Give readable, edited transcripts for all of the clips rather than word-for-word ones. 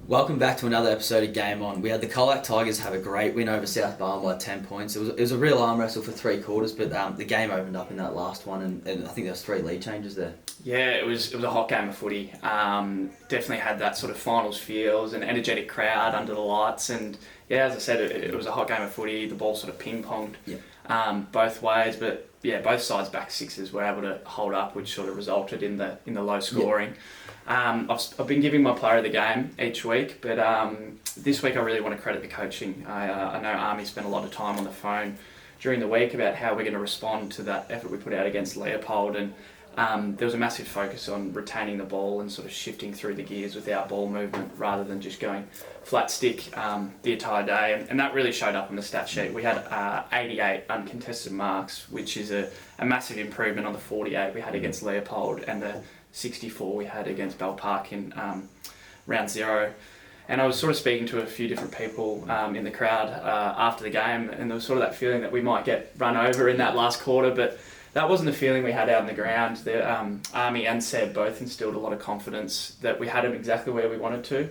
Welcome back to another episode of Game On. We had the Colac Tigers have a great win over South Barn by 10 points. It was a real arm wrestle for 3/4, but the game opened up in that last one, and I think there was 3 lead changes there. Yeah, it was a hot game of footy. Definitely had that sort of finals feel. It was an energetic crowd under the lights, and yeah, as I said, it was a hot game of footy. The ball sort of ping-ponged both ways, but yeah, both sides back sixes were able to hold up, which sort of resulted in the low scoring. I've been giving my player of the game each week, but this week I really want to credit the coaching. I know Army spent a lot of time on the phone during the week about how we're going to respond to that effort we put out against Leopold, and there was a massive focus on retaining the ball and sort of shifting through the gears without ball movement rather than just going flat stick the entire day, and that really showed up on the stat sheet. We had 88 uncontested marks, which is a massive improvement on the 48 we had against Leopold and the 64 we had against Bell Park in round 0. And I was sort of speaking to a few different people in the crowd after the game, and there was sort of that feeling that we might get run over in that last quarter, but that wasn't the feeling we had out on the ground. The Army and Seb both instilled a lot of confidence that we had them exactly where we wanted to.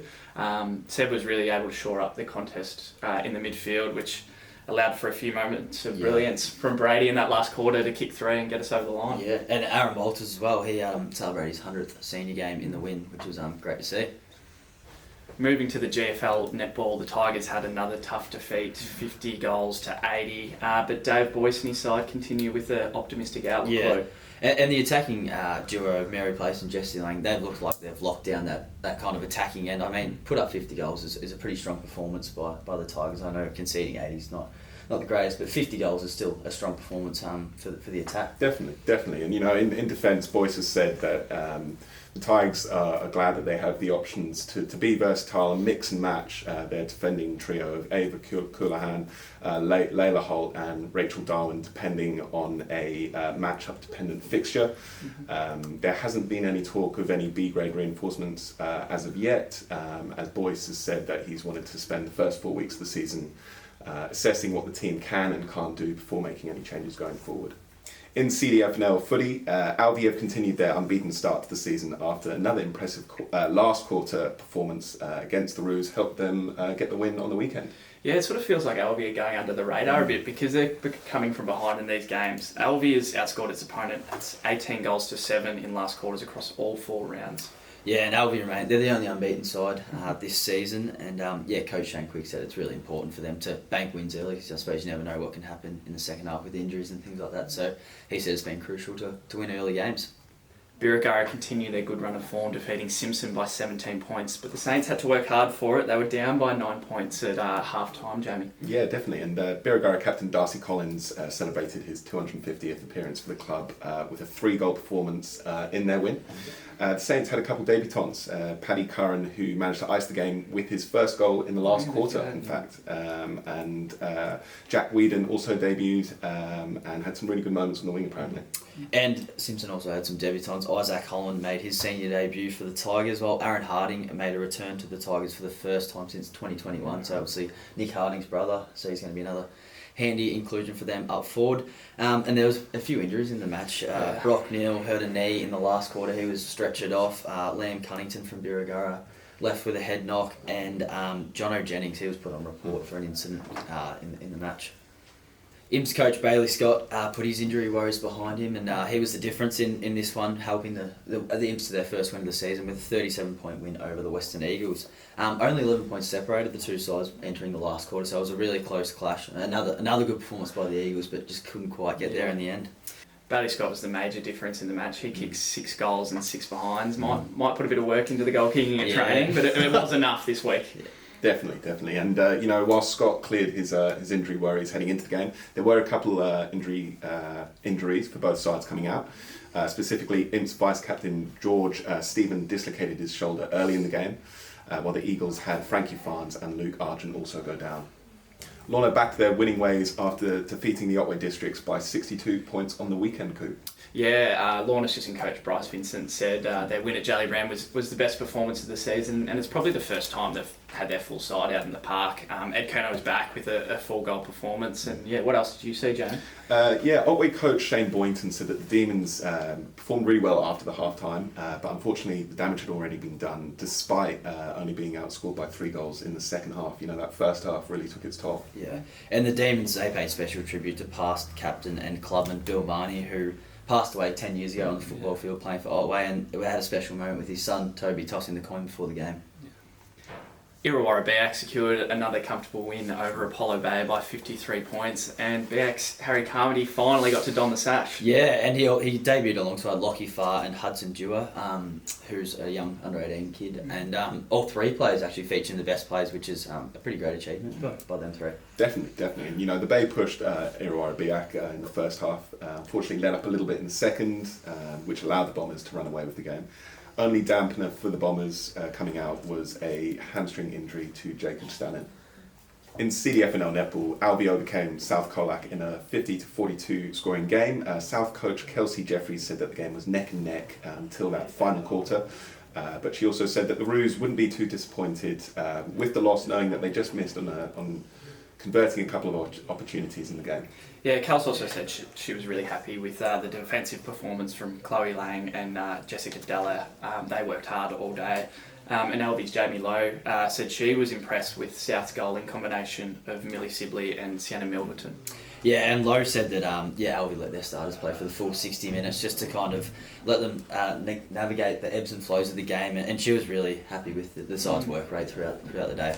Seb was really able to shore up the contest in the midfield, which allowed for a few moments of brilliance from Brady in that last quarter to kick 3 and get us over the line. Yeah, and Aaron Walters as well. He celebrated his 100th senior game in the win, which was great to see. Moving to the GFL netball, the Tigers had another tough defeat, 50 goals to 80. But Dave Boyce and his side continue with an optimistic outlook. Yeah, and the attacking duo of Mary Place and Jesse Lang, they've looked like they've locked down that kind of attacking end. I mean, put up 50 goals is a pretty strong performance by the Tigers. I know conceding 80 is not the greatest, but 50 goals is still a strong performance for the attack. Definitely. And, in defence, Boyce has said that the Tigers are glad that they have the options to be versatile and mix and match their defending trio of Ava Culahan, Layla Holt and Rachel Darwin, depending on a matchup-dependent fixture. There hasn't been any talk of any B-grade reinforcements as of yet, as Boyce has said that he's wanted to spend the first 4 weeks of the season assessing what the team can and can't do before making any changes going forward. In CDFNL footy, Alvey have continued their unbeaten start to the season after another impressive last quarter performance against the Roos helped them get the win on the weekend. Yeah, it sort of feels like Alvey are going under the radar a bit because they're coming from behind in these games. Alvey has outscored its opponent. It's 18 goals to 7 in last quarters across all 4 rounds. Yeah, and Alvey remain, they're the only unbeaten side this season, and Coach Shane Quick said it's really important for them to bank wins early, because I suppose you never know what can happen in the second half with injuries and things like that, so he said it's been crucial to win early games. Birregurra continue their good run of form, defeating Simpson by 17 points, but the Saints had to work hard for it. They were down by 9 points at half-time, Jamie. Yeah, definitely, and Birregurra captain Darcy Collins celebrated his 250th appearance for the club with a 3-goal performance in their win. The Saints had a couple of debutants, Paddy Curran, who managed to ice the game with his first goal in the last quarter, in fact, and Jack Whedon also debuted and had some really good moments on the wing, apparently. And Simpson also had some debutants. Isaac Holland made his senior debut for the Tigers, while Aaron Harding made a return to the Tigers for the first time since 2021. So obviously Nick Harding's brother, so he's going to be another handy inclusion for them up forward. And there was a few injuries in the match. Brock Neal hurt a knee in the last quarter. He was stretchered off. Liam Cunnington from Birregurra left with a head knock. And Jono Jennings, he was put on report for an incident in the match. Imps coach Bailey Scott put his injury worries behind him, and he was the difference in this one, helping the Imps to their first win of the season with a 37-point win over the Western Eagles. Only 11 points separated the two sides entering the last quarter, so it was a really close clash. Another good performance by the Eagles, but just couldn't quite get there in the end. Bailey Scott was the major difference in the match. He kicked 6 goals and 6 behinds. Might put a bit of work into the goal kicking at training, but it was enough this week. Yeah. Definitely. And, while Scott cleared his injury worries heading into the game, there were a couple injuries for both sides coming out. Specifically, Imps vice-captain George Stephen dislocated his shoulder early in the game, while the Eagles had Frankie Farnes and Luke Argent also go down. Lorna back to their winning ways after defeating the Otway Districts by 62 points on the weekend coup. Yeah, Lorna assistant coach Bryce Vincent said their win at Jelly Brand was the best performance of the season, and it's probably the first time they've had their full side out in the park. Ed Kerner was back with a 4-goal performance. And yeah, what else did you see, Jamie? Otway coach Shane Boynton said that the Demons performed really well after the half-time, but unfortunately the damage had already been done, despite only being outscored by 3 goals in the second half. You know, that first half really took its toll. Yeah, and the Demons, they paid special tribute to past captain and clubman Bill Marnie, who passed away 10 years ago on the football field playing for Otway, and we had a special moment with his son Toby tossing the coin before the game. Illawarra Beac secured another comfortable win over Apollo Bay by 53 points, and Beac's Harry Carmody finally got to don the sash. Yeah, and he debuted alongside Lockie Farr and Hudson Dewar, who's a young under-18 kid, and all 3 players actually featured in the best plays, which is a pretty great achievement by them 3. Definitely. And, you know, the Bay pushed Illawarra Beac in the first half, unfortunately let up a little bit in the second, which allowed the Bombers to run away with the game. Only dampener for the Bombers coming out was a hamstring injury to Jacob Stannon. In CDFNL netball, Albi overcame South Colac in a 50-42 scoring game. South coach Kelsey Jeffries said that the game was neck and neck until that final quarter. But she also said that the Roos wouldn't be too disappointed with the loss, knowing that they just missed on converting a couple of opportunities in the game. Yeah, Kels also said she was really happy with the defensive performance from Chloe Lang and Jessica Della. They worked hard all day. And Albi's Jamie Lowe said she was impressed with South's goaling combination of Millie Sibley and Sienna Milverton. Yeah, and Lowe said that Albi let their starters play for the full 60 minutes just to kind of let them navigate the ebbs and flows of the game, and she was really happy with the side's work rate throughout the day.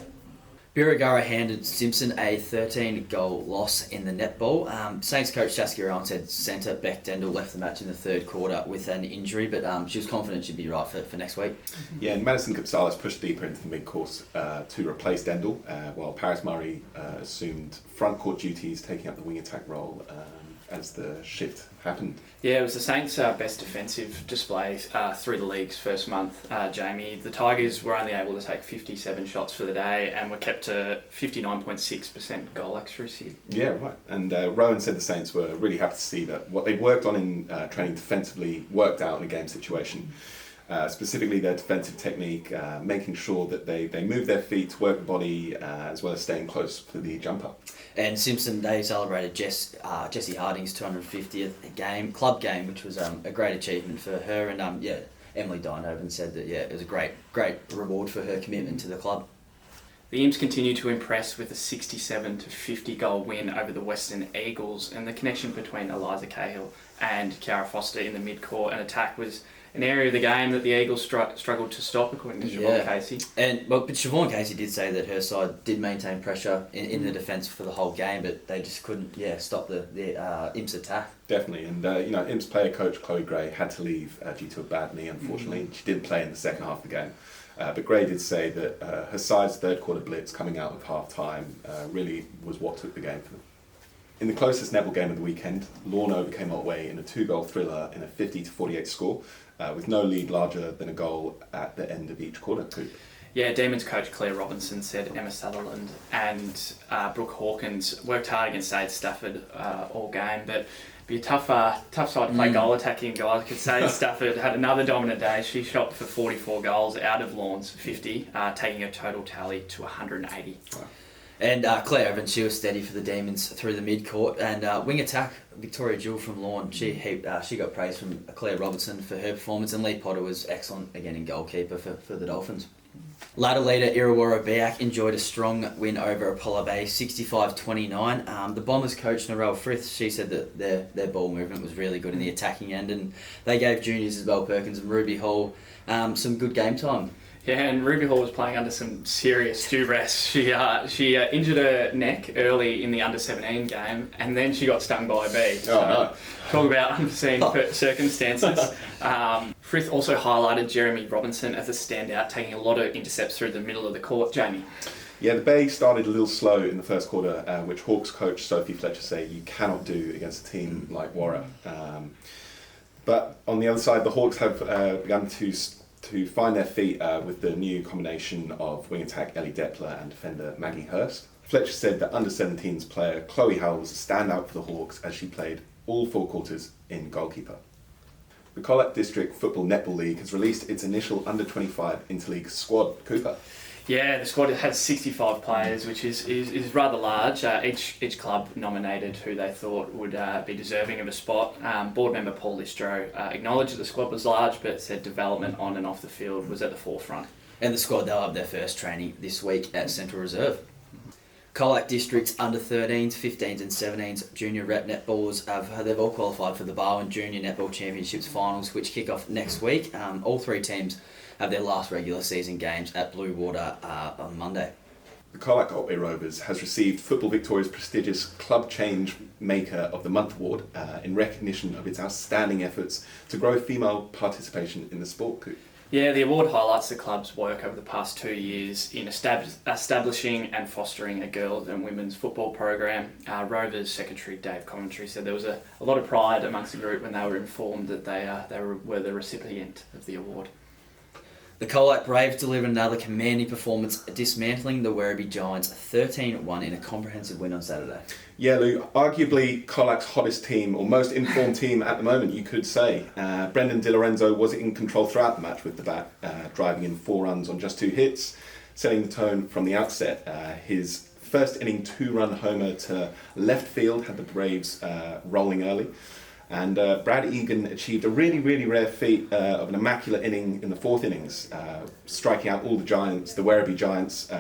Birregurra handed Simpson a 13-goal loss in the netball. Saints coach Saskia Owen said centre Beck Dendel left the match in the third quarter with an injury, but she was confident she'd be right for next week. Yeah, and Madison Capsalis pushed deeper into the mid-course to replace Dendel, while Paris Murray assumed front court duties, taking up the wing attack role as the shift happened. Yeah, it was the Saints' best defensive display through the league's first month, Jamie. The Tigers were only able to take 57 shots for the day and were kept to 59.6% goal accuracy. Yeah, right. And Rowan said the Saints were really happy to see that what they'd worked on in training defensively worked out in a game situation. Specifically their defensive technique, making sure that they move their feet, work the body, as well as staying close for the jumper. And Simpson, they celebrated Jessie Harding's 250th club game, which was a great achievement for her. And Emily Dynhoven said that it was a great reward for her commitment to the club. The Imps continue to impress with a 67-50 goal win over the Western Eagles, and the connection between Eliza Cahill and Kiara Foster in the mid-court and attack was an area of the game that the Eagles struggled to stop, according to Siobhan Casey. But Siobhan Casey did say that her side did maintain pressure in the defence for the whole game, but they just couldn't stop the Imps attack. Definitely, and Imps player coach Chloe Gray had to leave due to a bad knee, unfortunately. She didn't play in the second half of the game. But Gray did say that her side's third quarter blitz coming out of half time really was what took the game for them. In the closest netball game of the weekend, Lorne overcame Otway in a 2-goal thriller in a 50-48 score, with no lead larger than a goal at the end of each quarter. Yeah, Demons coach Claire Robinson said Emma Sutherland and Brooke Hawkins worked hard against Sade Stafford all game, but be a tough side to play goal attacking, guys. Because Sade Stafford had another dominant day. She shot for 44 goals out of Lorne's 50, taking a total tally to 180. Wow. And Claire Evans, she was steady for the Demons through the mid-court. And wing attack, Victoria Jewell from Lorne, she got praise from Claire Robertson for her performance, and Lee Potter was excellent again in goalkeeper for the Dolphins. Ladder leader Illawarra Beac enjoyed a strong win over Apollo Bay, 65-29. The Bombers coach Narelle Frith, she said that their ball movement was really good in the attacking end, and they gave juniors Isabel Perkins and Ruby Hall some good game time. Yeah, and Ruby Hall was playing under some serious duress. She injured her neck early in the under-17 game, and then she got stung by a bee. No. Talk about unforeseen circumstances. Frith also highlighted Jeremy Robinson as a standout, taking a lot of intercepts through the middle of the court. Jamie? Yeah, the Bay started a little slow in the first quarter, which Hawks coach Sophie Fletcher said you cannot do against a team like Warra. But on the other side, the Hawks have begun to find their feet with the new combination of wing attack Ellie Depler and defender Maggie Hurst. Fletcher said that under-17s player Chloe Howell was a standout for the Hawks as she played all 4 quarters in goalkeeper. The Colac District Football Netball League has released its initial under-25 interleague squad. Cooper? Yeah, the squad has 65 players, which is rather large. Each club nominated who they thought would be deserving of a spot. Board member Paul Listro acknowledged that the squad was large, but said development on and off the field was at the forefront. And the squad, they'll have their first training this week at Central Reserve. Colac District's under 13s, 15s and 17s junior rep netballers they've all qualified for the Barwon Junior Netball Championships finals, which kick off next week. All three teams have their last regular season games at Blue Water on Monday. The Colac Rovers has received Football Victoria's prestigious Club Change Maker of the Month award in recognition of its outstanding efforts to grow female participation in the sport. Yeah, the award highlights the club's work over the past 2 years in establishing and fostering a girls and women's football program. Rovers Secretary Dave Coventry said there was a lot of pride amongst the group when they were informed that they were the recipient of the award. The Colac Braves delivered another commanding performance, dismantling the Werribee Giants 13-1 in a comprehensive win on Saturday. Yeah, Lou, arguably Colac's hottest team, or most informed team at the moment, you could say. Brendan Di Lorenzo was in control throughout the match with the bat, driving in 4 runs on just 2 hits, setting the tone from the outset. His first inning 2-run homer to left field had the Braves rolling early. And Brad Egan achieved a really, really rare feat of an immaculate inning in the 4th innings, striking out all the Werribee Giants,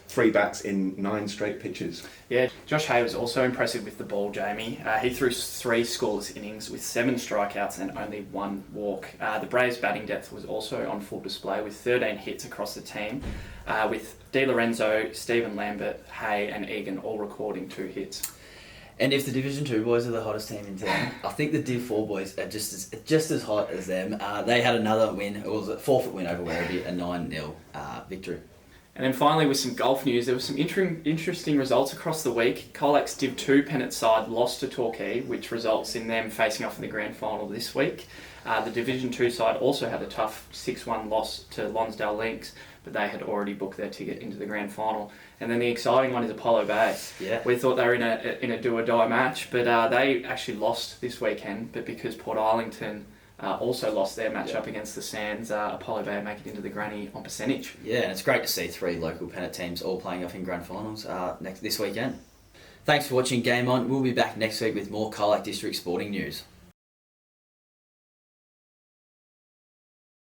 3 bats in 9 straight pitches. Yeah, Josh Hay was also impressive with the ball, Jamie. He threw 3 scoreless innings with 7 strikeouts and only 1 walk. The Braves' batting depth was also on full display with 13 hits across the team, with Di Lorenzo, Stephen Lambert, Hay and Egan all recording 2 hits. And if the Division 2 boys are the hottest team in town, I think the Div 4 boys are just as hot as them. They had another win. It was a 4-foot win over Werribee, a 9-0 victory. And then finally, with some golf news, there were some interesting results across the week. Colac's Div 2 Pennant side lost to Torquay, which results in them facing off in the grand final this week. The Division 2 side also had a tough 6-1 loss to Lonsdale Lynx, but they had already booked their ticket into the grand final. And then the exciting one is Apollo Bay. Yeah. We thought they were in a do-or-die match, but they actually lost this weekend. But because Port Arlington also lost their match up against the Sands, Apollo Bay make it into the granny on percentage. Yeah, and it's great to see 3 local Pennant teams all playing off in grand finals this weekend. Thanks for watching Game On. We'll be back next week with more Colac District sporting news.